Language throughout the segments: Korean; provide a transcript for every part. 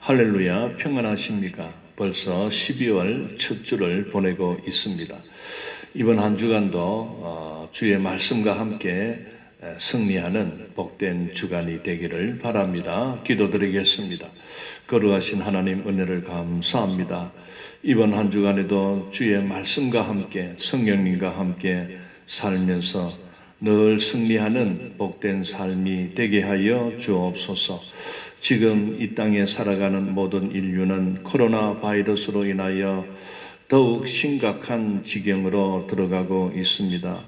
할렐루야, 평안하십니까? 벌써 12월 첫 주를 보내고 있습니다. 이번 한 주간도 주의 말씀과 함께 승리하는 복된 주간이 되기를 바랍니다. 기도드리겠습니다. 거룩하신 하나님 은혜를 감사합니다. 이번 한 주간에도 주의 말씀과 함께 성령님과 함께 살면서 늘 승리하는 복된 삶이 되게 하여 주옵소서. 지금 이 땅에 살아가는 모든 인류는 코로나 바이러스로 인하여 더욱 심각한 지경으로 들어가고 있습니다.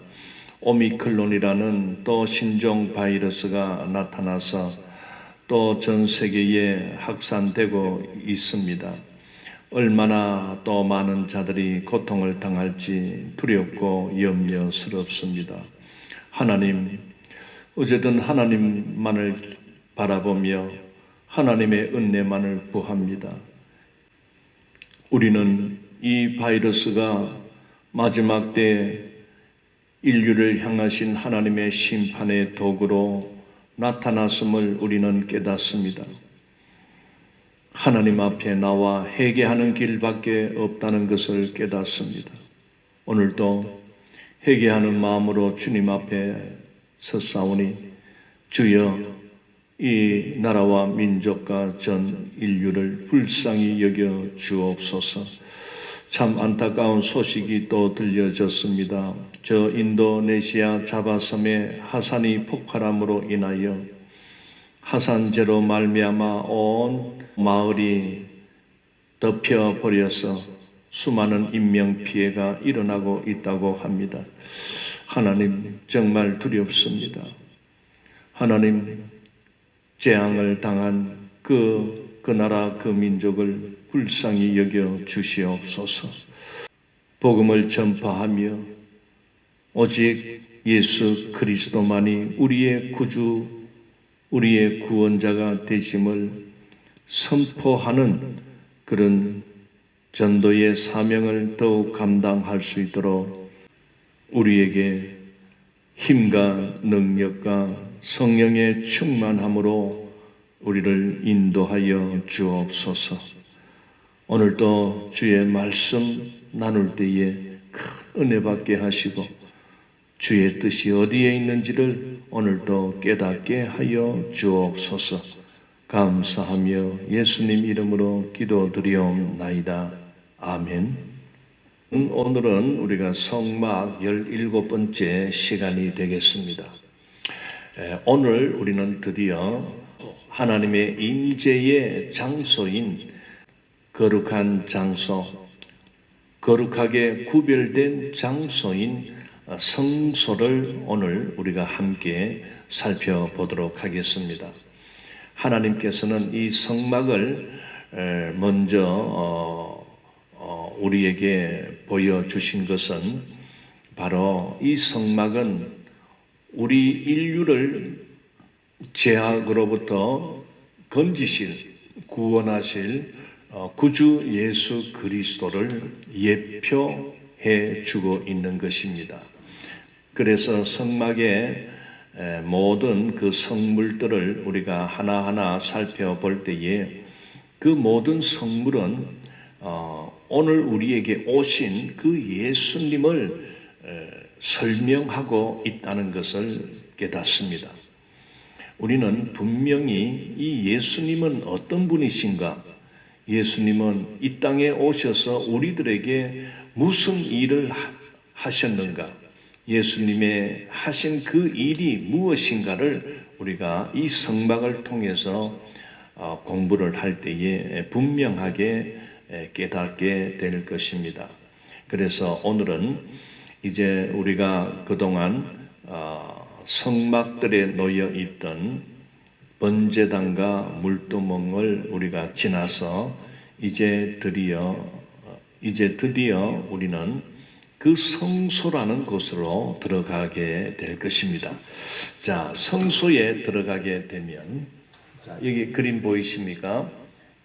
오미크론이라는 또 신종 바이러스가 나타나서 또 전 세계에 확산되고 있습니다. 얼마나 또 많은 자들이 고통을 당할지 두렵고 염려스럽습니다. 하나님, 어쨌든 하나님만을 바라보며 하나님의 은혜만을 구합니다. 우리는 이 바이러스가 마지막 때 인류를 향하신 하나님의 심판의 도구로 나타났음을 우리는 깨닫습니다. 하나님 앞에 나와 회개하는 길밖에 없다는 것을 깨닫습니다. 오늘도 회개하는 마음으로 주님 앞에 섰사오니 주여 이 나라와 민족과 전 인류를 불쌍히 여겨 주옵소서. 참 안타까운 소식이 또 들려졌습니다. 저 인도네시아 자바섬의 화산이 폭발함으로 인하여 화산재로 말미암아 온 마을이 덮여버려서 수많은 인명피해가 일어나고 있다고 합니다. 하나님, 정말 두렵습니다. 하나님, 재앙을 당한 그 나라 그 민족을 불쌍히 여겨 주시옵소서. 복음을 전파하며 오직 예수 그리스도만이 우리의 구주, 우리의 구원자가 되심을 선포하는 그런 전도의 사명을 더욱 감당할 수 있도록 우리에게 힘과 능력과 성령의 충만함으로 우리를 인도하여 주옵소서. 오늘도 주의 말씀 나눌 때에 큰 은혜 받게 하시고 주의 뜻이 어디에 있는지를 오늘도 깨닫게 하여 주옵소서. 감사하며 예수님 이름으로 기도드리옵나이다. 아멘. 오늘은 우리가 성막 17번째 시간이 되겠습니다. 오늘 우리는 드디어 하나님의 임재의 장소인 거룩한 장소, 거룩하게 구별된 장소인 성소를 오늘 우리가 함께 살펴보도록 하겠습니다. 하나님께서는 이 성막을 먼저 우리에게 보여주신 것은 바로 이 성막은 우리 인류를 죄악으로부터 건지실, 구원하실 구주 예수 그리스도를 예표해 주고 있는 것입니다. 그래서 성막의 모든 그 성물들을 우리가 하나하나 살펴볼 때에 그 모든 성물은 오늘 우리에게 오신 그 예수님을 설명하고 있다는 것을 깨닫습니다. 우리는 분명히 이 예수님은 어떤 분이신가? 예수님은 이 땅에 오셔서 우리들에게 무슨 일을 하셨는가? 예수님의 하신 그 일이 무엇인가를 우리가 이 성막을 통해서 공부를 할 때에 분명하게 깨닫게 될 것입니다. 그래서 오늘은 이제 우리가 그동안 성막들에 놓여 있던 번제단과 물두멍을 우리가 지나서 이제 드디어 우리는 그 성소라는 곳으로 들어가게 될 것입니다. 자, 성소에 들어가게 되면, 자, 여기 그림 보이십니까?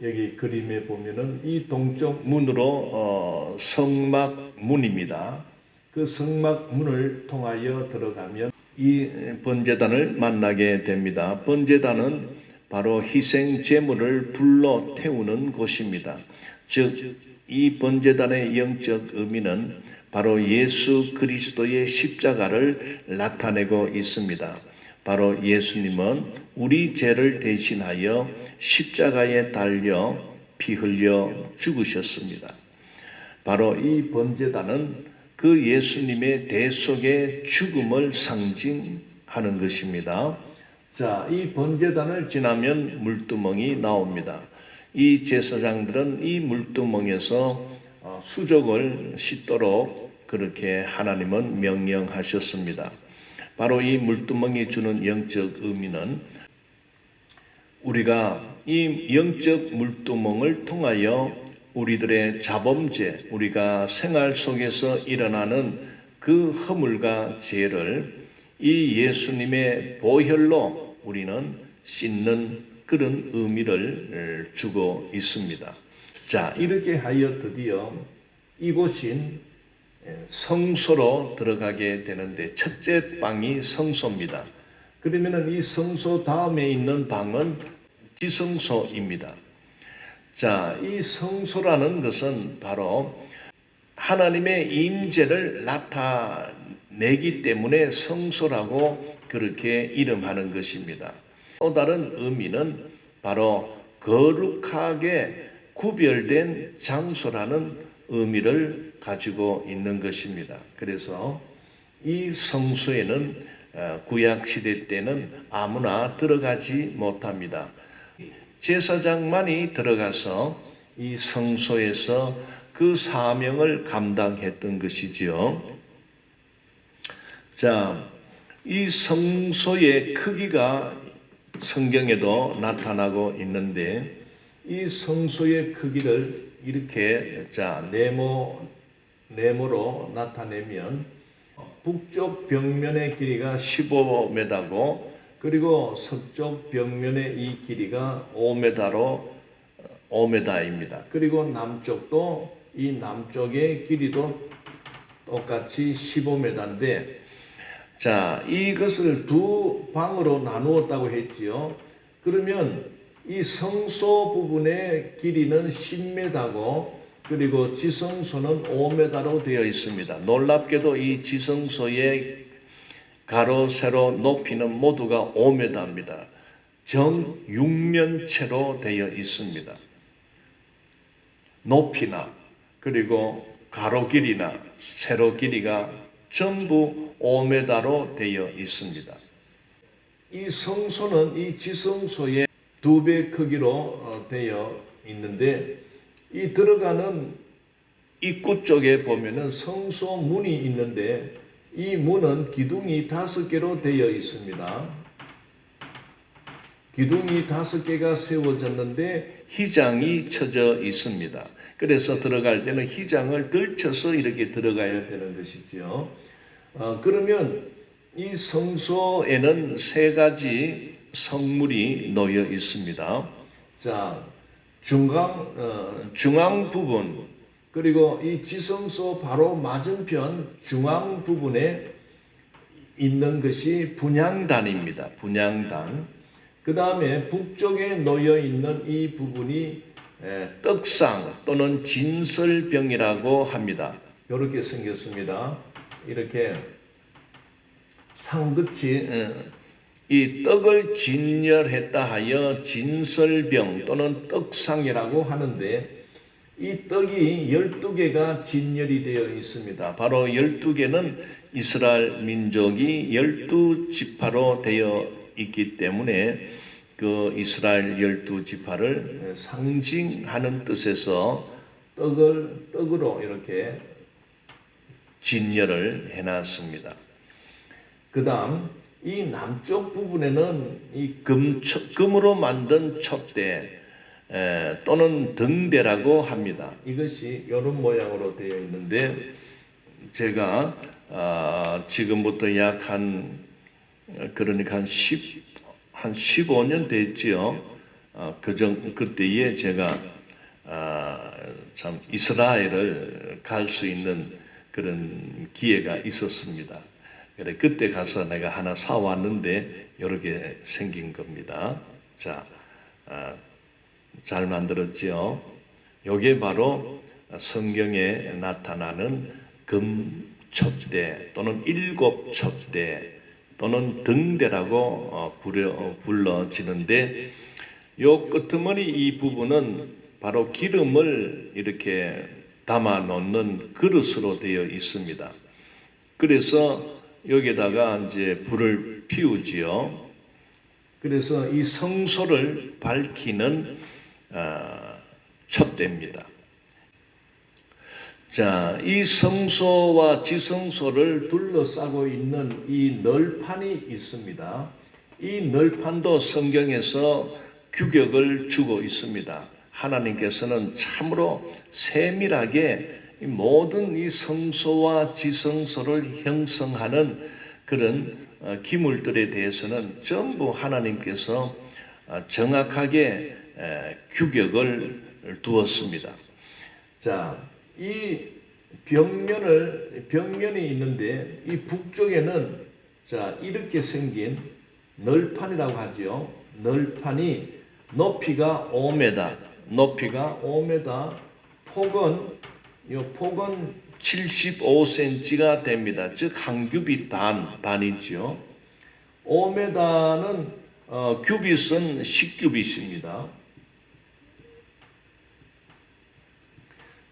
여기 그림에 보면은 이 동쪽 문으로 성막 문입니다. 그 성막 문을 통하여 들어가면 이 번제단을 만나게 됩니다. 번제단은 바로 희생 제물을 불러 태우는 곳입니다. 즉, 이 번제단의 영적 의미는 바로 예수 그리스도의 십자가를 나타내고 있습니다. 바로 예수님은 우리 죄를 대신하여 십자가에 달려 피 흘려 죽으셨습니다. 바로 이 번제단은 그 예수님의 대속의 죽음을 상징하는 것입니다. 자, 이 번제단을 지나면 물두멍이 나옵니다. 이 제사장들은 이 물두멍에서 수족을 씻도록 그렇게 하나님은 명령하셨습니다. 바로 이 물두멍이 주는 영적 의미는 우리가 이 영적 물두멍을 통하여 우리들의 자범죄, 우리가 생활 속에서 일어나는 그 허물과 죄를 이 예수님의 보혈로 우리는 씻는 그런 의미를 주고 있습니다. 자, 이렇게 하여 드디어 이곳인 성소로 들어가게 되는데 첫째 방이 성소입니다. 그러면은 이 성소 다음에 있는 방은 지성소입니다. 자, 이 성소라는 것은 바로 하나님의 임재를 나타내기 때문에 성소라고 그렇게 이름하는 것입니다. 또 다른 의미는 바로 거룩하게 구별된 장소라는 의미를 가지고 있는 것입니다. 그래서 이 성소에는 구약 시대 때는 아무나 들어가지 못합니다. 제사장만이 들어가서 이 성소에서 그 사명을 감당했던 것이지요. 자, 이 성소의 크기가 성경에도 나타나고 있는데 이 성소의 크기를 이렇게 네모로 나타내면 북쪽 벽면의 길이가 15m고 그리고 서쪽 벽면의 이 길이가 5m입니다. 그리고 남쪽도 이 남쪽의 길이도 똑같이 15m인데 자, 이것을 두 방으로 나누었다고 했지요. 그러면 이 성소 부분의 길이는 10m고 그리고 지성소는 5m로 되어 있습니다. 놀랍게도 이 지성소의 가로, 세로, 높이는 모두가 5m입니다. 정 6면체로 되어 있습니다. 높이나 그리고 가로 길이나 세로 길이가 전부 5m로 되어 있습니다. 이 성소는 이 지성소의 2배 크기로 되어 있는데 이 들어가는 입구 쪽에 보면은 성소 문이 있는데 이 문은 기둥이 5개로 되어 있습니다. 기둥이 5개가 세워졌는데 휘장이 쳐져 있습니다. 그래서 들어갈 때는 휘장을 들쳐서 이렇게 들어가야 되는 것이죠. 그러면 이 성소에는 3가지 성물이 놓여 있습니다. 자, 중앙 부분 그리고 이 지성소 바로 맞은편 중앙 부분에 있는 것이 분향단입니다. 분향단. 그 다음에 북쪽에 놓여 있는 이 부분이 떡상 또는 진설병이라고 합니다. 이렇게 생겼습니다. 이렇게 상끝이 이 떡을 진열했다 하여 진설병 또는 떡상이라고 하는데 이 떡이 12개가 진열이 되어 있습니다. 바로 12개는 이스라엘 민족이 12지파로 되어 있기 때문에 그 이스라엘 12지파를 상징하는 뜻에서 떡으로 이렇게 진열을 해놨습니다. 그 다음 이 남쪽 부분에는 이 금으로 만든 촛대 또는 등대라고 합니다. 이것이 이런 모양으로 되어 있는데 제가 지금부터 약 그러니까 한 15년 됐지요. 그때에 제가 참 이스라엘을 갈 수 있는 그런 기회가 있었습니다. 그때 가서 내가 하나 사왔는데 이렇게 생긴 겁니다. 자, 잘 만들었지요. 요게 바로 성경에 나타나는 금촛대 또는 일곱 촛대 또는 등대라고 불러지는데, 요 끄트머리 이 부분은 바로 기름을 이렇게 담아 놓는 그릇으로 되어 있습니다. 그래서 여기다가 이제 불을 피우지요. 그래서 이 성소를 밝히는 촛대입니다. 자, 이 성소와 지성소를 둘러싸고 있는 이 널판이 있습니다. 이 널판도 성경에서 규격을 주고 있습니다. 하나님께서는 참으로 세밀하게 모든 이 성소와 지성소를 형성하는 그런 기물들에 대해서는 전부 하나님께서 정확하게 규격을 두었습니다. 자, 이 벽면이 있는데 이 북쪽에는 자, 이렇게 생긴 널판이라고 하죠. 널판이 높이가 5m, 폭은 75cm가 됩니다. 즉 한 규빗 반이죠. 5m는 규빗은 10규빗입니다.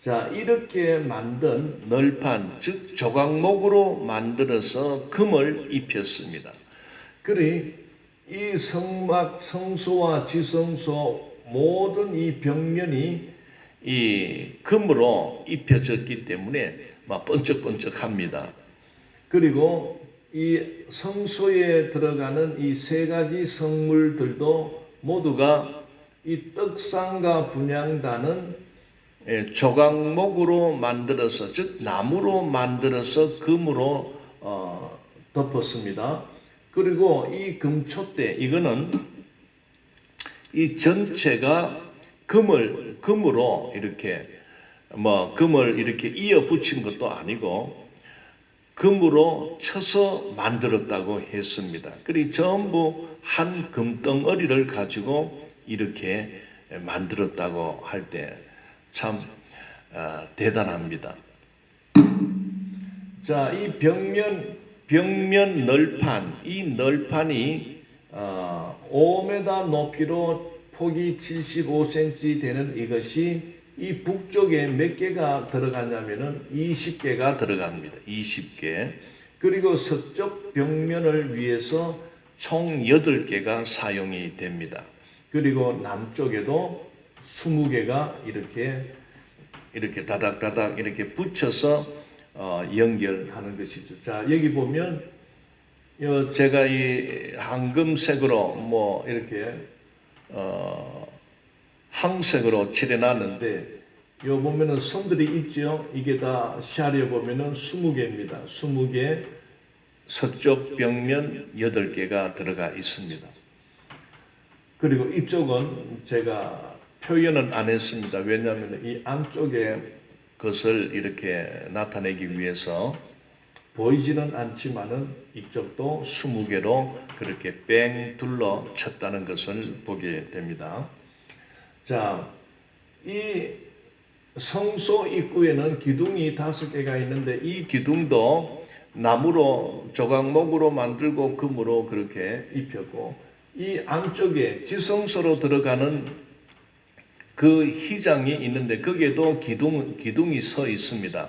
자, 이렇게 만든 널판, 즉 조각목으로 만들어서 금을 입혔습니다. 그리 이 성소와 지성소 모든 이 벽면이 이 금으로 입혀졌기 때문에 막 번쩍번쩍합니다. 그리고 이 성소에 들어가는 이 세 가지 성물들도 모두가 이 떡상과 분향단은 조각목으로 만들어서, 즉 나무로 만들어서 금으로 덮었습니다. 그리고 이 금촛대, 이거는 이 전체가 금으로 이렇게 금을 이렇게 이어 붙인 것도 아니고 금으로 쳐서 만들었다고 했습니다. 그리고 전부 한 금덩어리를 가지고 이렇게 만들었다고 할 때 참 대단합니다. 자, 이 벽면 널판, 이 널판이 5m 높이로 폭이 75cm 되는 이것이 이 북쪽에 몇 개가 들어가냐면은 20개가 들어갑니다. 20개. 그리고 서쪽 벽면을 위해서 총 8개가 사용이 됩니다. 그리고 남쪽에도 20개가 이렇게 다닥다닥 이렇게 붙여서 연결하는 것이죠. 자, 여기 보면 제가 이 황금색으로 이렇게 황색으로 칠해놨는데, 요 보면은 선들이 있죠. 이게 다 샤리에 보면은 20개입니다. 20개, 서쪽 벽면 8개가 들어가 있습니다. 그리고 이쪽은 제가 표현은 안 했습니다. 왜냐하면 이 안쪽에 것을 이렇게 나타내기 위해서 보이지는 않지만은 이쪽도 20개로 그렇게 뺑 둘러 쳤다는 것을 보게 됩니다. 자, 이 성소 입구에는 기둥이 5개가 있는데 이 기둥도 나무로 조각목으로 만들고 금으로 그렇게 입혔고, 이 안쪽에 지성소로 들어가는 그 휘장이 있는데 거기에도 기둥이 서 있습니다.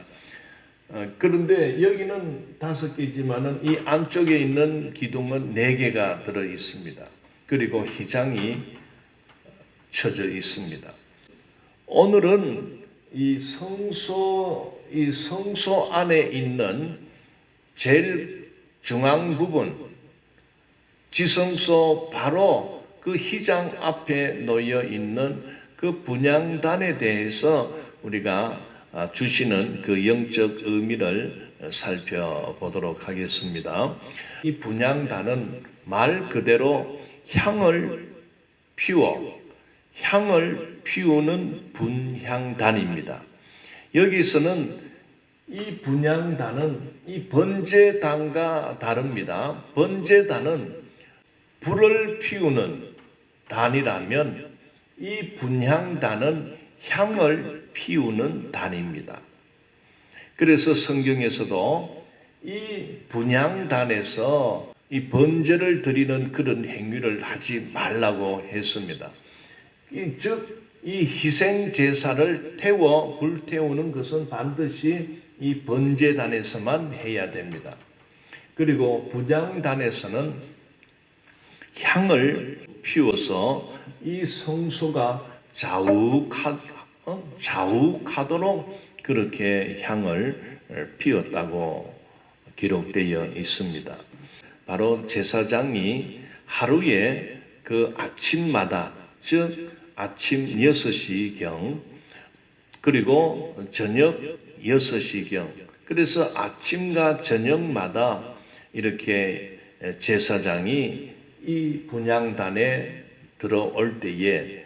그런데 여기는 5개지만은 이 안쪽에 있는 기둥은 4개가 들어 있습니다. 그리고 휘장이 쳐져 있습니다. 오늘은 이 성소 안에 있는 제일 중앙 부분, 지성소 바로 그 휘장 앞에 놓여 있는 그 분향단에 대해서 우리가 주시는 그 영적 의미를 살펴보도록 하겠습니다. 이 분향단은 말 그대로 향을 피우는 분향단입니다. 여기서는 이 분향단은 이 번제단과 다릅니다. 번제단은 불을 피우는 단이라면 이 분향단은 향을 피우는 단입니다. 그래서 성경에서도 이 분향단에서 이 번제를 드리는 그런 행위를 하지 말라고 했습니다. 즉, 이 희생 제사를 불태우는 것은 반드시 이 번제단에서만 해야 됩니다. 그리고 분향단에서는 향을 피워서 이 성소가 자욱하도록 그렇게 향을 피웠다고 기록되어 있습니다. 바로 제사장이 하루에 그 아침마다, 즉 아침 6시경 그리고 저녁 6시경, 그래서 아침과 저녁마다 이렇게 제사장이 이 분향단에 들어올 때에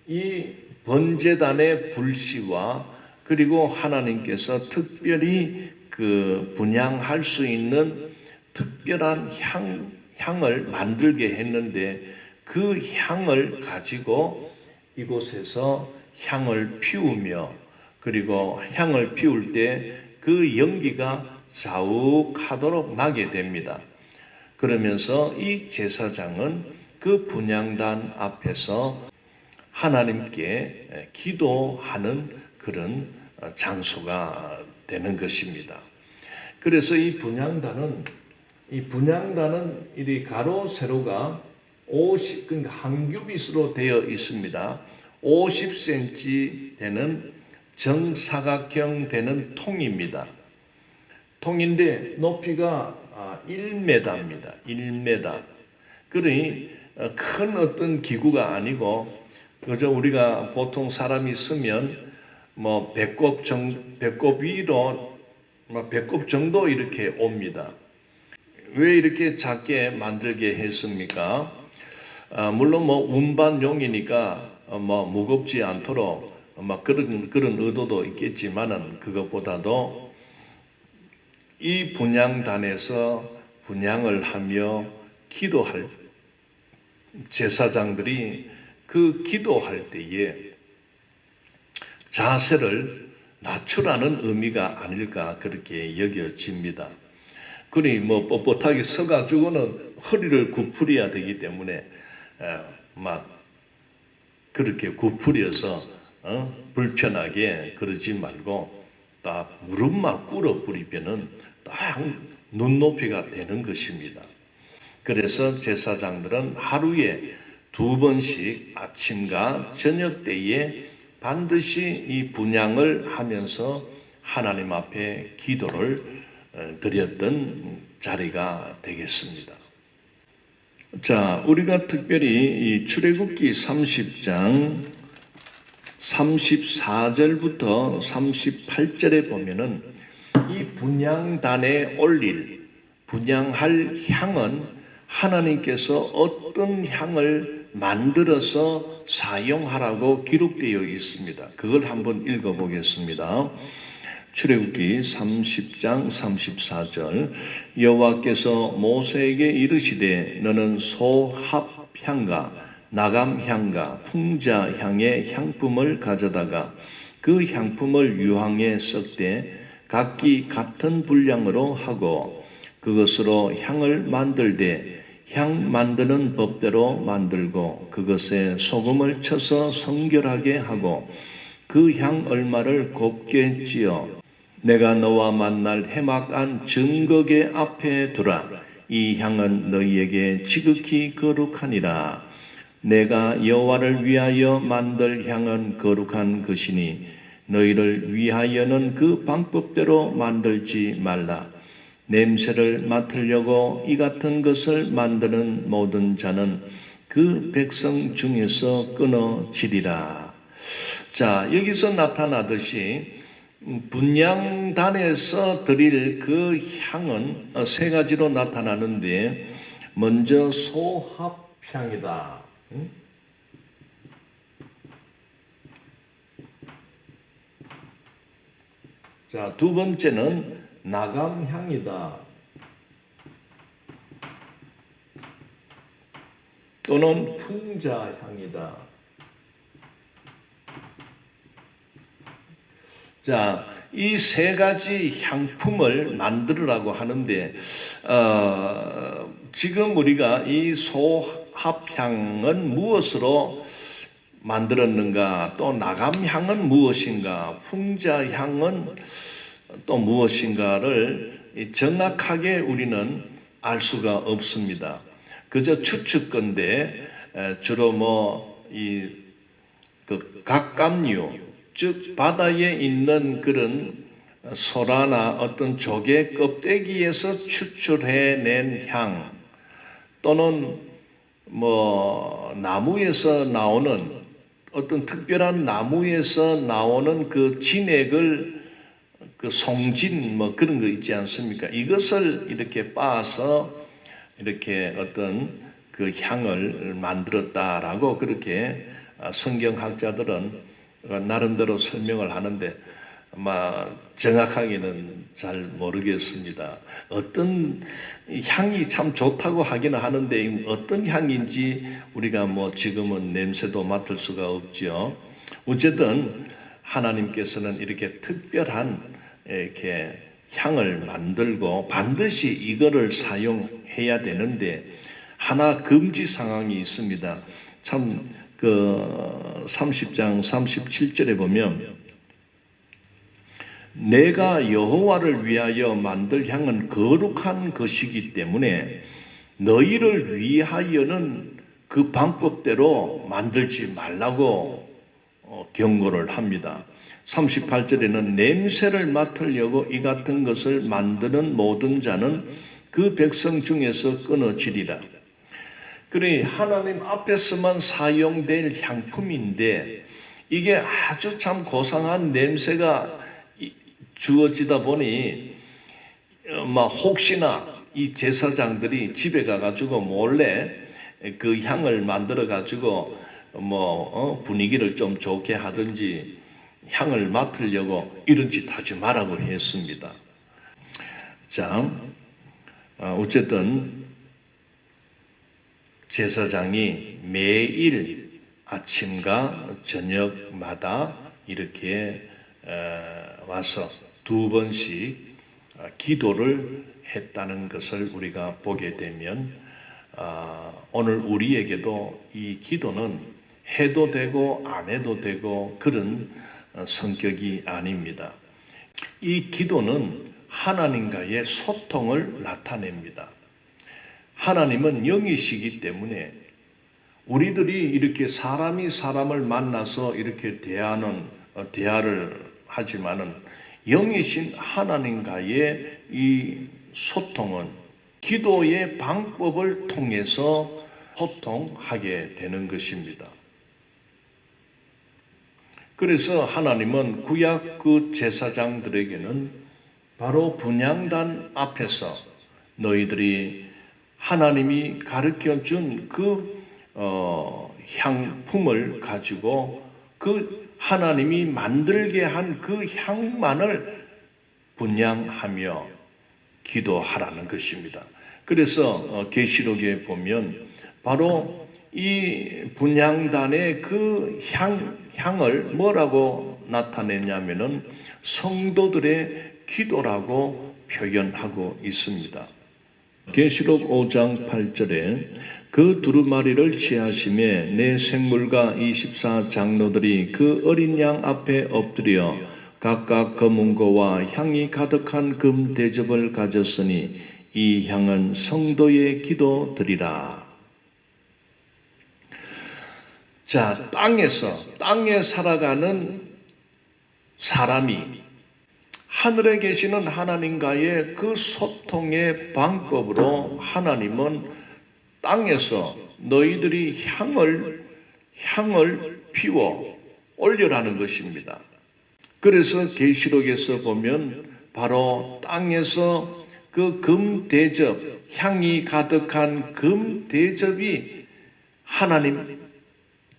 이 번제단의 불씨와 그리고 하나님께서 특별히 그 분향할 수 있는 특별한 향을 만들게 했는데, 그 향을 가지고 이곳에서 향을 피우며, 그리고 향을 피울 때 그 연기가 자욱하도록 나게 됩니다. 그러면서 이 제사장은 그 분향단 앞에서 하나님께 기도하는 그런 장소가 되는 것입니다. 그래서 이 분향단은 이 가로 세로가 50, 그러니까 한 규빗으로 되어 있습니다. 50cm 되는 정사각형 되는 통입니다. 통인데 높이가 1m입니다. 1m. 그러니 큰 어떤 기구가 아니고, 그저 우리가 보통 사람이 쓰면 뭐 배꼽 위로 배꼽 정도 이렇게 옵니다. 왜 이렇게 작게 만들게 했습니까? 물론 뭐 운반용이니까 뭐 무겁지 않도록 그런 의도도 있겠지만은, 그것보다도 이 분향단에서 분향을 하며 기도할 제사장들이 그 기도할 때에 자세를 낮추라는 의미가 아닐까 그렇게 여겨집니다. 그러니 뭐 뻣뻣하게 서가지고는 허리를 구부려야 되기 때문에 막 그렇게 구부려서 불편하게 그러지 말고 딱 무릎만 꿇어 부리면은 딱 눈높이가 되는 것입니다. 그래서 제사장들은 하루에 2번씩 아침과 저녁 때에 반드시 이 분향을 하면서 하나님 앞에 기도를 드렸던 자리가 되겠습니다. 자, 우리가 특별히 이 출애굽기 30장 34절부터 38절에 보면은 이 분향단에 분향할 향은 하나님께서 어떤 향을 만들어서 사용하라고 기록되어 있습니다. 그걸 한번 읽어보겠습니다. 출애굽기 30장 34절. 여호와께서 모세에게 이르시되 너는 소합향과 나감향과 풍자향의 향품을 가져다가 그 향품을 유황에 섞되 각기 같은 분량으로 하고 그것으로 향을 만들되 향 만드는 법대로 만들고 그것에 소금을 쳐서 성결하게 하고 그 향 얼마를 곱게 찌어 내가 너와 만날 해막한 증거계 앞에 두라. 이 향은 너희에게 지극히 거룩하니라. 내가 여호와를 위하여 만들 향은 거룩한 것이니 너희를 위하여는 그 방법대로 만들지 말라. 냄새를 맡으려고 이 같은 것을 만드는 모든 자는 그 백성 중에서 끊어지리라. 자, 여기서 나타나듯이 분향단에서 드릴 그 향은 3가지로 나타나는데, 먼저 소합향이다. 자, 2번째는 나감향이다. 또는 풍자향이다. 자, 이 세 가지 향품을 만들으라고 하는데 지금 우리가 이 소합향은 무엇으로 만들었는가, 또 나감향은 무엇인가, 풍자향은 또 무엇인가를 정확하게 우리는 알 수가 없습니다. 그저 추측건데 주로 그 갑각류, 즉 바다에 있는 그런 소라나 어떤 조개 껍데기에서 추출해낸 향, 또는 나무에서 나오는 어떤 특별한 나무에서 나오는 그 진액을 그 송진 그런 거 있지 않습니까? 이것을 이렇게 빻아서 이렇게 어떤 그 향을 만들었다라고 그렇게 성경학자들은 나름대로 설명을 하는데 아마 정확하게는 잘 모르겠습니다. 어떤 향이 참 좋다고 하기는 하는데 어떤 향인지 우리가 지금은 냄새도 맡을 수가 없죠. 어쨌든 하나님께서는 이렇게 특별한 이렇게 향을 만들고 반드시 이거를 사용해야 되는데 하나 금지 상황이 있습니다. 참 그 30장 37절에 보면 내가 여호와를 위하여 만들 향은 거룩한 것이기 때문에 너희를 위하여는 그 방법대로 만들지 말라고 경고를 합니다. 38절에는 냄새를 맡으려고 이 같은 것을 만드는 모든 자는 그 백성 중에서 끊어지리라. 그래, 하나님 앞에서만 사용될 향품인데 이게 아주 참 고상한 냄새가 주어지다 보니 혹시나 이 제사장들이 집에 가가지고 몰래 그 향을 만들어 가지고 분위기를 좀 좋게 하든지 향을 맡으려고 이런 짓 하지 말라고 했습니다. 자, 어쨌든 제사장이 매일 아침과 저녁마다 이렇게 와서 2번씩 기도를 했다는 것을 우리가 보게 되면 오늘 우리에게도 이 기도는 해도 되고 안 해도 되고 그런 성격이 아닙니다. 이 기도는 하나님과의 소통을 나타냅니다. 하나님은 영이시기 때문에 우리들이 이렇게 사람이 사람을 만나서 이렇게 대화를 하지만은 영이신 하나님과의 이 소통은 기도의 방법을 통해서 소통하게 되는 것입니다. 그래서 하나님은 구약 그 제사장들에게는 바로 분향단 앞에서 너희들이 하나님이 가르쳐 준 그 향품을 가지고 그 하나님이 만들게 한 그 향만을 분향하며 기도하라는 것입니다. 그래서 계시록에 보면 바로 이 분향단의 그 향을 뭐라고 나타내냐면은 성도들의 기도라고 표현하고 있습니다. 계시록 5장 8절에 그 두루마리를 취하심에 내 생물과 24 장로들이 그 어린 양 앞에 엎드려 각각 검은고와 향이 가득한 금 대접을 가졌으니 이 향은 성도의 기도드리라. 자, 땅에 살아가는 사람이 하늘에 계시는 하나님과의 그 소통의 방법으로 하나님은 땅에서 너희들이 향을 피워 올려라는 것입니다. 그래서 계시록에서 보면 바로 땅에서 그 금 대접, 향이 가득한 금 대접이 하나님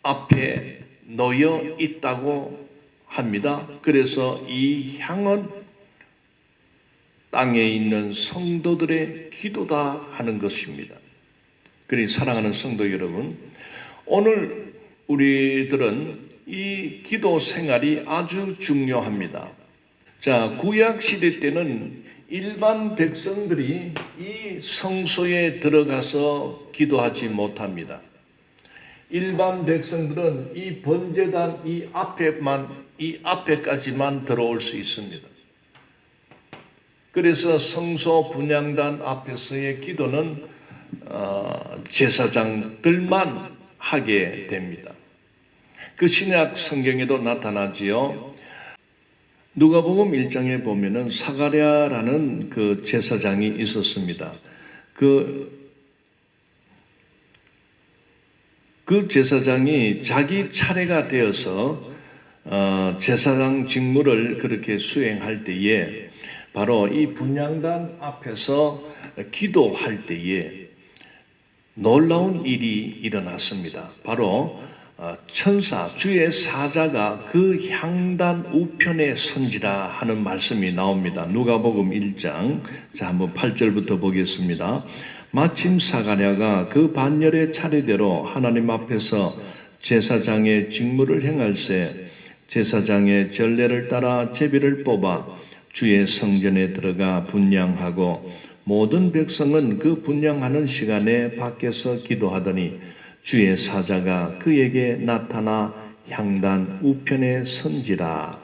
앞에 놓여 있다고 합니다. 그래서 이 향은 땅에 있는 성도들의 기도다 하는 것입니다. 그러니 사랑하는 성도 여러분, 오늘 우리들은 이 기도 생활이 아주 중요합니다. 자, 구약 시대 때는 일반 백성들이 이 성소에 들어가서 기도하지 못합니다. 일반 백성들은 이 번제단 이 앞에까지만 들어올 수 있습니다. 그래서 성소 분향단 앞에서의 기도는 제사장들만 하게 됩니다. 그 신약 성경에도 나타나지요. 누가복음 1장에 보면은 사가랴라는 그 제사장이 있었습니다. 그 제사장이 자기 차례가 되어서 제사장 직무를 그렇게 수행할 때에 바로 이 분향단 앞에서 기도할 때에 놀라운 일이 일어났습니다. 바로 천사 주의 사자가 그 향단 우편에 선지라 하는 말씀이 나옵니다. 누가복음 1장 자 한번 8절부터 보겠습니다. 마침 사가랴가 그 반열의 차례대로 하나님 앞에서 제사장의 직무를 행할세 제사장의 전례를 따라 제비를 뽑아 주의 성전에 들어가 분향하고 모든 백성은 그 분향하는 시간에 밖에서 기도하더니 주의 사자가 그에게 나타나 향단 우편에 선지라.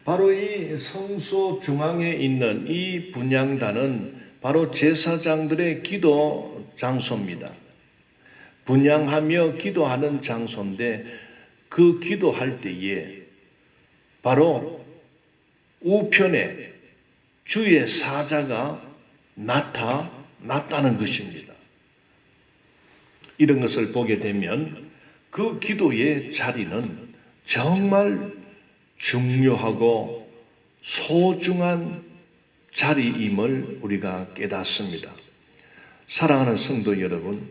바로 이 성소 중앙에 있는 이 분향단은 바로 제사장들의 기도 장소입니다. 분향하며 기도하는 장소인데 그 기도할 때에 바로 우편에 주의 사자가 나타났다는 것입니다. 이런 것을 보게 되면 그 기도의 자리는 정말 중요하고 소중한 자리임을 우리가 깨닫습니다. 사랑하는 성도 여러분,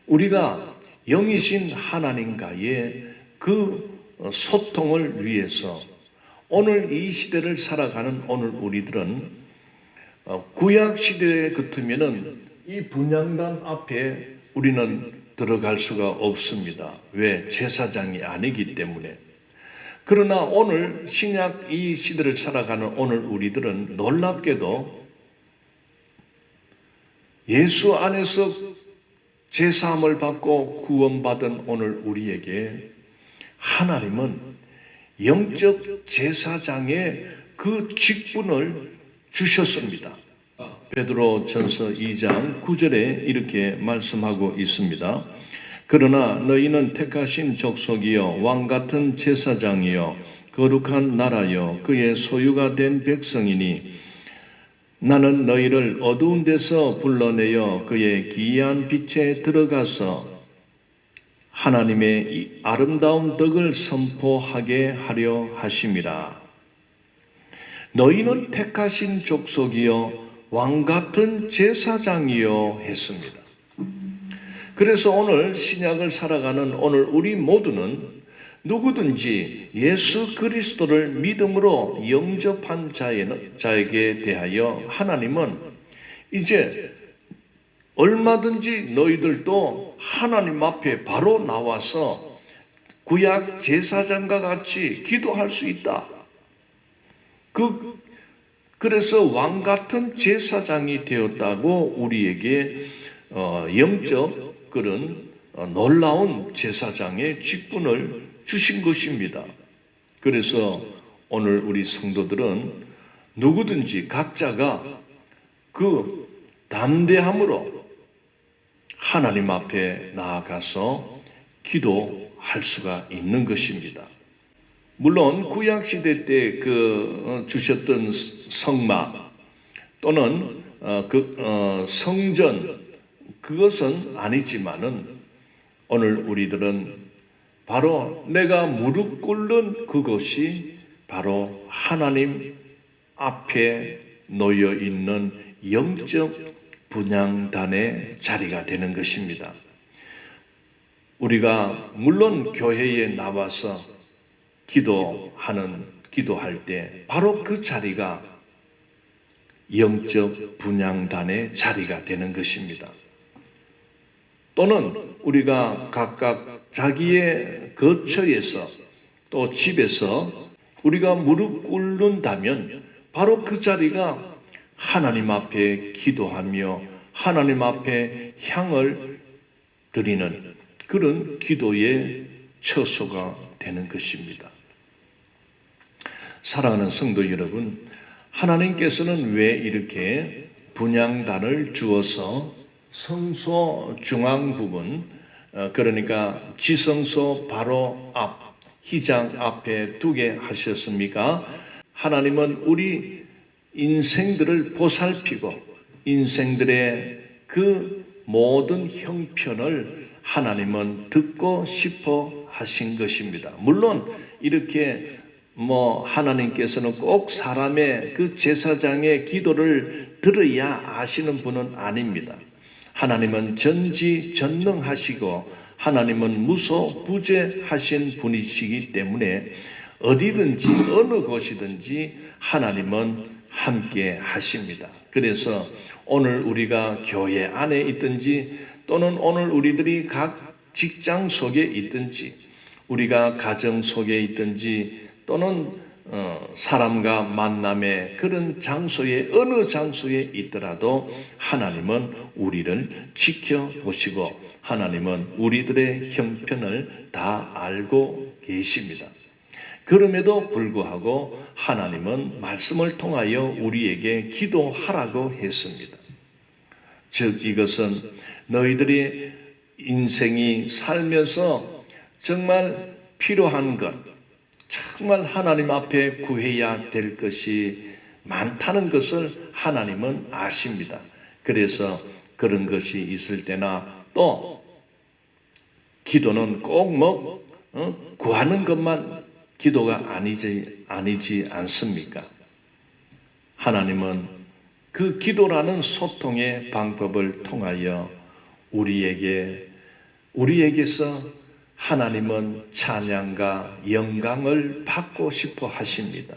우리가 영이신 하나님과의 그 소통을 위해서 오늘 이 시대를 살아가는 오늘 우리들은 구약 시대에 같으면은 이 분향단 앞에 우리는 들어갈 수가 없습니다. 왜? 제사장이 아니기 때문에. 그러나 오늘 신약 이 시대를 살아가는 오늘 우리들은 놀랍게도 예수 안에서 제사함을 받고 구원받은 오늘 우리에게 하나님은 영적 제사장의 그 직분을 주셨습니다. 베드로 전서 2장 9절에 이렇게 말씀하고 있습니다. 그러나 너희는 택하신 족속이요 왕같은 제사장이요 거룩한 나라요 그의 소유가 된 백성이니 나는 너희를 어두운 데서 불러내어 그의 기이한 빛에 들어가서 하나님의 이 아름다운 덕을 선포하게 하려 하심이라. 너희는 택하신 족속이요 왕같은 제사장이요 했습니다. 그래서 오늘 신약을 살아가는 오늘 우리 모두는 누구든지 예수 그리스도를 믿음으로 영접한 자에게 대하여 하나님은 이제 얼마든지 너희들도 하나님 앞에 바로 나와서 구약 제사장과 같이 기도할 수 있다. 그래서 왕 같은 제사장이 되었다고 우리에게 영적 그런 놀라운 제사장의 직분을 주신 것입니다. 그래서 오늘 우리 성도들은 누구든지 각자가 그 담대함으로 하나님 앞에 나아가서 기도할 수가 있는 것입니다. 물론 구약시대 때 주셨던 성막 또는 성전 그것은 아니지만은 오늘 우리들은 바로 내가 무릎 꿇는 그것이 바로 하나님 앞에 놓여 있는 영적 분향단의 자리가 되는 것입니다. 우리가 물론 교회에 나와서 기도할 때 바로 그 자리가 영적 분향단의 자리가 되는 것입니다. 또는 우리가 각각 자기의 거처에서 또 집에서 우리가 무릎 꿇는다면 바로 그 자리가 하나님 앞에 기도하며 하나님 앞에 향을 드리는 그런 기도의 처소가 되는 것입니다. 사랑하는 성도 여러분, 하나님께서는 왜 이렇게 분향단을 주어서 성소 중앙 부분, 그러니까 지성소 바로 앞, 휘장 앞에 두게 하셨습니까? 하나님은 우리 인생들을 보살피고 인생들의 그 모든 형편을 하나님은 듣고 싶어 하신 것입니다. 물론 이렇게 하나님께서는 꼭 사람의 그 제사장의 기도를 들어야 아시는 분은 아닙니다. 하나님은 전지전능하시고 하나님은 무소부재하신 분이시기 때문에 어디든지 어느 곳이든지 하나님은 함께 하십니다. 그래서 오늘 우리가 교회 안에 있든지 또는 오늘 우리들이 각 직장 속에 있든지 우리가 가정 속에 있든지 또는 사람과 만남의 그런 장소에 어느 장소에 있더라도 하나님은 우리를 지켜보시고 하나님은 우리들의 형편을 다 알고 계십니다. 그럼에도 불구하고 하나님은 말씀을 통하여 우리에게 기도하라고 했습니다. 즉 이것은 너희들이 인생이 살면서 정말 필요한 것, 정말 하나님 앞에 구해야 될 것이 많다는 것을 하나님은 아십니다. 그래서 그런 것이 있을 때나 또 기도는 꼭 구하는 것만 기도가 아니지 않습니까? 하나님은 그 기도라는 소통의 방법을 통하여 우리에게서 하나님은 찬양과 영광을 받고 싶어 하십니다.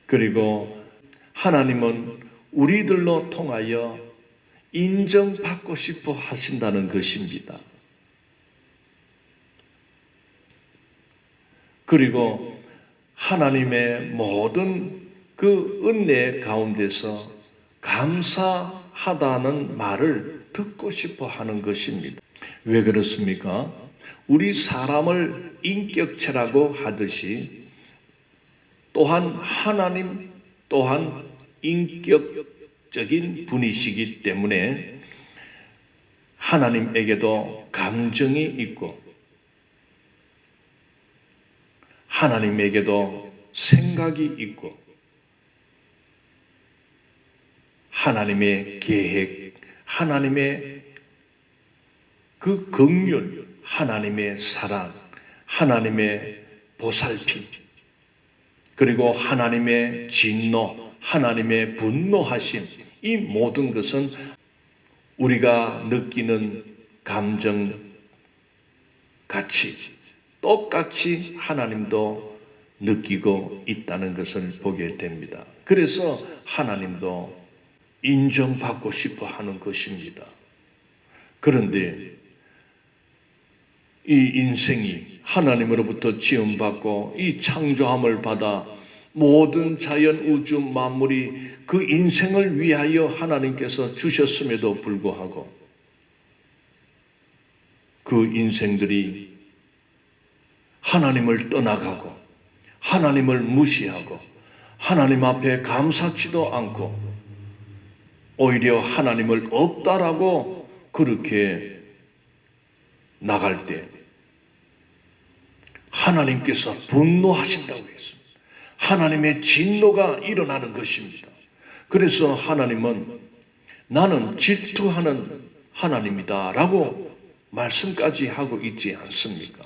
그리고 하나님은 우리들로 통하여 인정받고 싶어 하신다는 것입니다. 그리고 하나님의 모든 그 은혜 가운데서 감사하다는 말을 듣고 싶어 하는 것입니다. 왜 그렇습니까? 우리 사람을 인격체라고 하듯이 또한 하나님 또한 인격적인 분이시기 때문에 하나님에게도 감정이 있고 하나님에게도 생각이 있고 하나님의 계획, 하나님의 그 긍휼, 하나님의 사랑, 하나님의 보살핌, 그리고 하나님의 진노, 하나님의 분노하심, 이 모든 것은 우리가 느끼는 감정 같이 똑같이 하나님도 느끼고 있다는 것을 보게 됩니다. 그래서 하나님도 인정받고 싶어 하는 것입니다. 그런데 이 인생이 하나님으로부터 지음받고 이 창조함을 받아 모든 자연 우주 만물이 그 인생을 위하여 하나님께서 주셨음에도 불구하고 그 인생들이 하나님을 떠나가고 하나님을 무시하고 하나님 앞에 감사치도 않고 오히려 하나님을 없다라고 그렇게 나갈 때 하나님께서 분노하신다고 했습니다. 하나님의 진노가 일어나는 것입니다. 그래서 하나님은 나는 질투하는 하나님이다 라고 말씀까지 하고 있지 않습니까?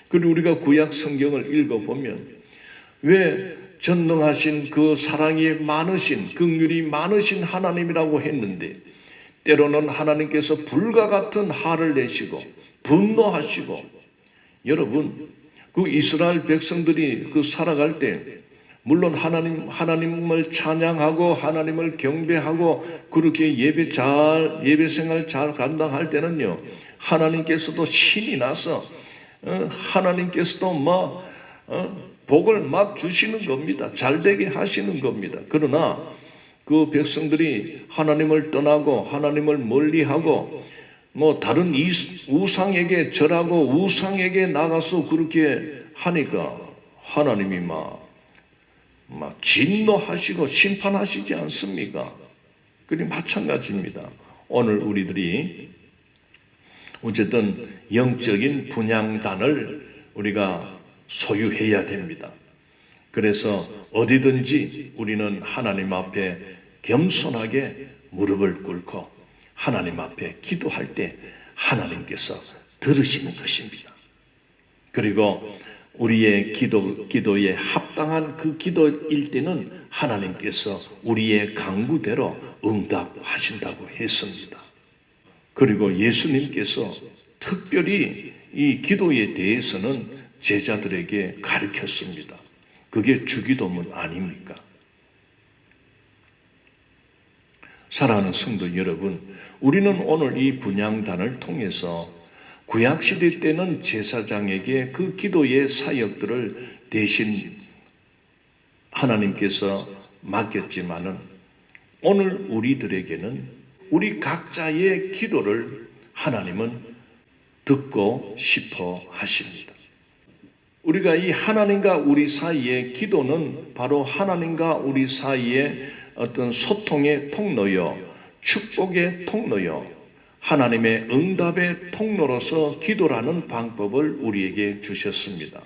그리고 우리가 구약 성경을 읽어보면 왜 전능하신 그 사랑이 많으신 긍휼이 많으신 하나님이라고 했는데 때로는 하나님께서 불과 같은 화를 내시고 분노하시고 여러분 그 이스라엘 백성들이 그 살아갈 때 물론 하나님을 찬양하고 하나님을 경배하고 그렇게 예배 생활 잘 감당할 때는요 하나님께서도 신이 나서 하나님께서도 복을 막 주시는 겁니다. 잘 되게 하시는 겁니다. 그러나 그 백성들이 하나님을 떠나고 하나님을 멀리하고 다른 우상에게 절하고 우상에게 나가서 그렇게 하니까 하나님이 막 진노하시고 심판하시지 않습니까? 그리 마찬가지입니다. 오늘 우리들이 어쨌든 영적인 분향단을 우리가 소유해야 됩니다. 그래서 어디든지 우리는 하나님 앞에 겸손하게 무릎을 꿇고 하나님 앞에 기도할 때 하나님께서 들으시는 것입니다. 그리고 우리의 기도에 합당한 그 기도일 때는 하나님께서 우리의 간구대로 응답하신다고 했습니다. 그리고 예수님께서 특별히 이 기도에 대해서는 제자들에게 가르쳤습니다. 그게 주기도문 아닙니까? 사랑하는 성도 여러분, 우리는 오늘 이 분향단을 통해서 구약시대 때는 제사장에게 그 기도의 사역들을 대신 하나님께서 맡겼지만은 오늘 우리들에게는 우리 각자의 기도를 하나님은 듣고 싶어 하십니다. 우리가 이 하나님과 우리 사이의 기도는 바로 하나님과 우리 사이의 어떤 소통의 통로요, 축복의 통로요, 하나님의 응답의 통로로서 기도라는 방법을 우리에게 주셨습니다.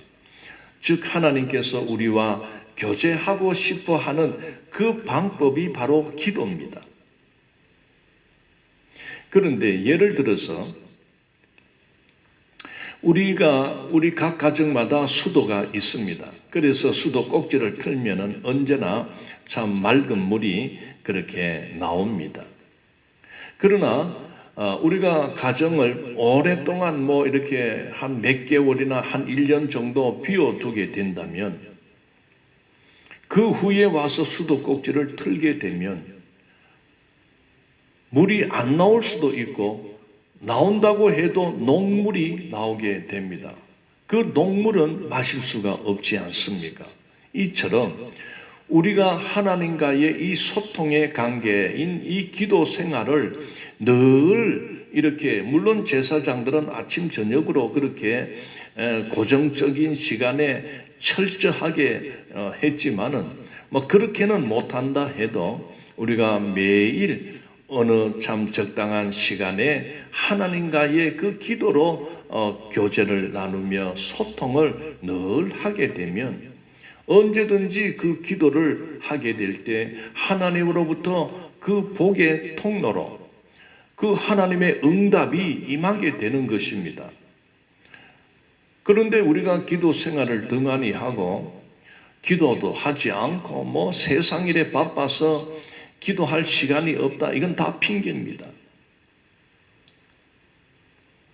즉 하나님께서 우리와 교제하고 싶어 하는 그 방법이 바로 기도입니다. 그런데 예를 들어서 우리 각 가정마다 수도가 있습니다. 그래서 수도 꼭지를 틀면은 언제나 참 맑은 물이 그렇게 나옵니다. 그러나 우리가 가정을 오랫동안 이렇게 한 몇 개월이나 한 1년 정도 비워두게 된다면 그 후에 와서 수도 꼭지를 틀게 되면 물이 안 나올 수도 있고 나온다고 해도 녹물이 나오게 됩니다. 그 녹물은 마실 수가 없지 않습니까? 이처럼 우리가 하나님과의 이 소통의 관계인 이 기도 생활을 늘 이렇게, 물론 제사장들은 아침 저녁으로 그렇게 고정적인 시간에 철저하게 했지만은 그렇게는 못한다 해도 우리가 매일 어느 참 적당한 시간에 하나님과의 그 기도로 교제를 나누며 소통을 늘 하게 되면 언제든지 그 기도를 하게 될 때 하나님으로부터 그 복의 통로로 그 하나님의 응답이 임하게 되는 것입니다. 그런데 우리가 기도 생활을 등한히 하고 기도도 하지 않고 세상 일에 바빠서 기도할 시간이 없다, 이건 다 핑계입니다.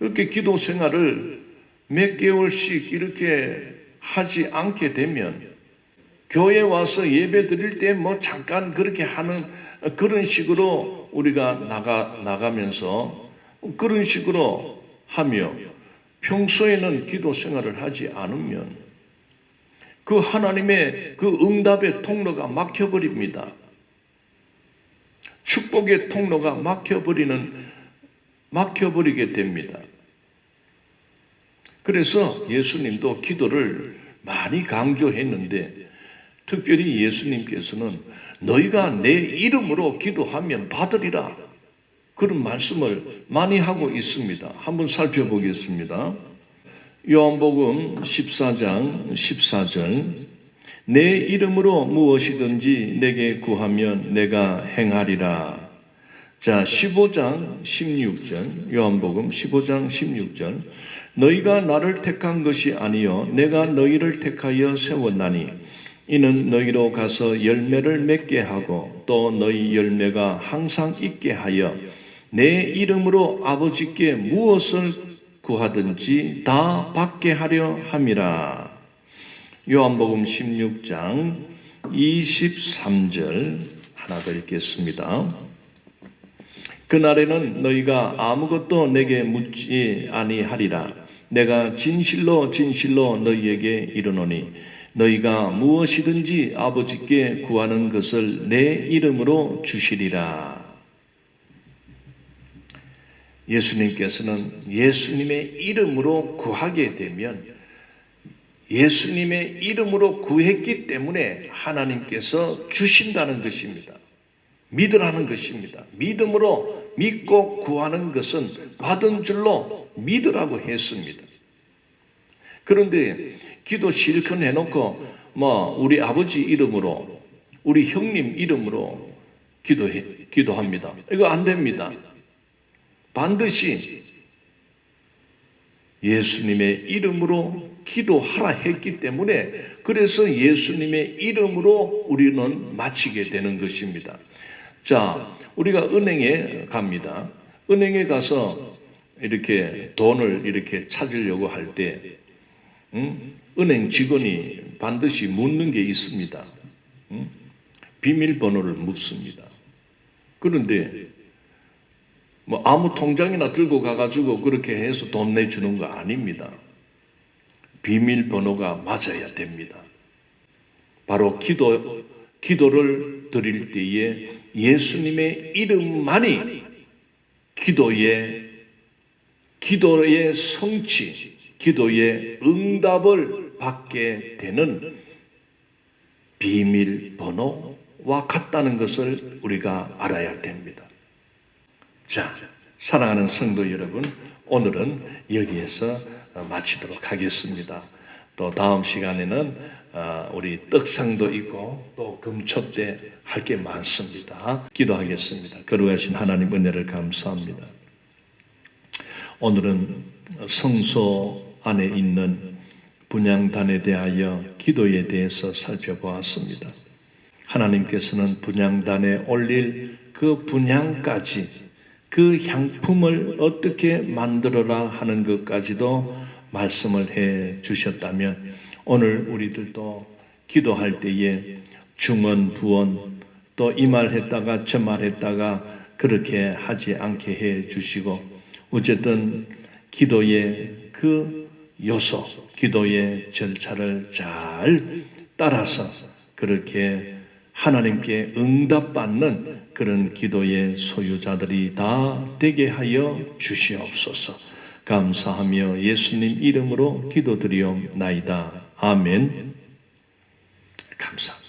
이렇게 기도 생활을 몇 개월씩 이렇게 하지 않게 되면 교회 와서 예배 드릴 때 잠깐 그렇게 하는 그런 식으로 우리가 나가면서 그런 식으로 하며 평소에는 기도 생활을 하지 않으면 그 하나님의 그 응답의 통로가 막혀버립니다. 축복의 통로가 막혀버리게 됩니다. 그래서 예수님도 기도를 많이 강조했는데 특별히 예수님께서는 너희가 내 이름으로 기도하면 받으리라, 그런 말씀을 많이 하고 있습니다. 한번 살펴보겠습니다. 요한복음 14장 14절, 내 이름으로 무엇이든지 내게 구하면 내가 행하리라. 자, 15장 16절, 요한복음 15장 16절, 너희가 나를 택한 것이 아니요 내가 너희를 택하여 세웠나니 이는 너희로 가서 열매를 맺게 하고 또 너희 열매가 항상 있게 하여 내 이름으로 아버지께 무엇을 구하든지 다 받게 하려 함이라. 요한복음 16장 23절 하나 더 읽겠습니다. 그날에는 너희가 아무것도 내게 묻지 아니하리라. 내가 진실로 진실로 너희에게 이르노니 너희가 무엇이든지 아버지께 구하는 것을 내 이름으로 주시리라. 예수님께서는 예수님의 이름으로 구하게 되면 예수님의 이름으로 구했기 때문에 하나님께서 주신다는 것입니다. 믿으라는 것입니다. 믿음으로 믿고 구하는 것은 받은 줄로 믿으라고 했습니다. 그런데 기도 실컷 해놓고 우리 아버지 이름으로 우리 형님 이름으로 기도합니다. 이거 안 됩니다. 반드시 예수님의 이름으로 기도하라 했기 때문에 그래서 예수님의 이름으로 우리는 마치게 되는 것입니다. 자, 우리가 은행에 갑니다. 은행에 가서 이렇게 돈을 이렇게 찾으려고 할 때 은행 직원이 반드시 묻는 게 있습니다. 비밀번호를 묻습니다. 그런데 아무 통장이나 들고 가가지고 그렇게 해서 돈 내주는 거 아닙니다. 비밀번호가 맞아야 됩니다. 바로 기도를 드릴 때에 예수님의 이름만이 기도의 성취, 기도의 응답을 받게 되는 비밀번호와 같다는 것을 우리가 알아야 됩니다. 자, 사랑하는 성도 여러분, 오늘은 여기에서 마치도록 하겠습니다. 또 다음 시간에는 우리 떡상도 있고 또 금초 때 할 게 많습니다. 기도하겠습니다. 거룩하신 하나님 은혜를 감사합니다. 오늘은 성소 안에 있는 분향단에 대하여 기도에 대해서 살펴보았습니다. 하나님께서는 분향단에 올릴 그 분향까지 그 향품을 어떻게 만들어라 하는 것까지도 말씀을 해 주셨다면 오늘 우리들도 기도할 때에 중언 부언 또 이 말 했다가 저 말 했다가 그렇게 하지 않게 해 주시고 어쨌든 기도의 그 요소, 기도의 절차를 잘 따라서 그렇게 하나님께 응답받는 그런 기도의 소유자들이 다 되게 하여 주시옵소서. 감사하며 예수님 이름으로 기도드리옵나이다. 아멘. 감사합니다.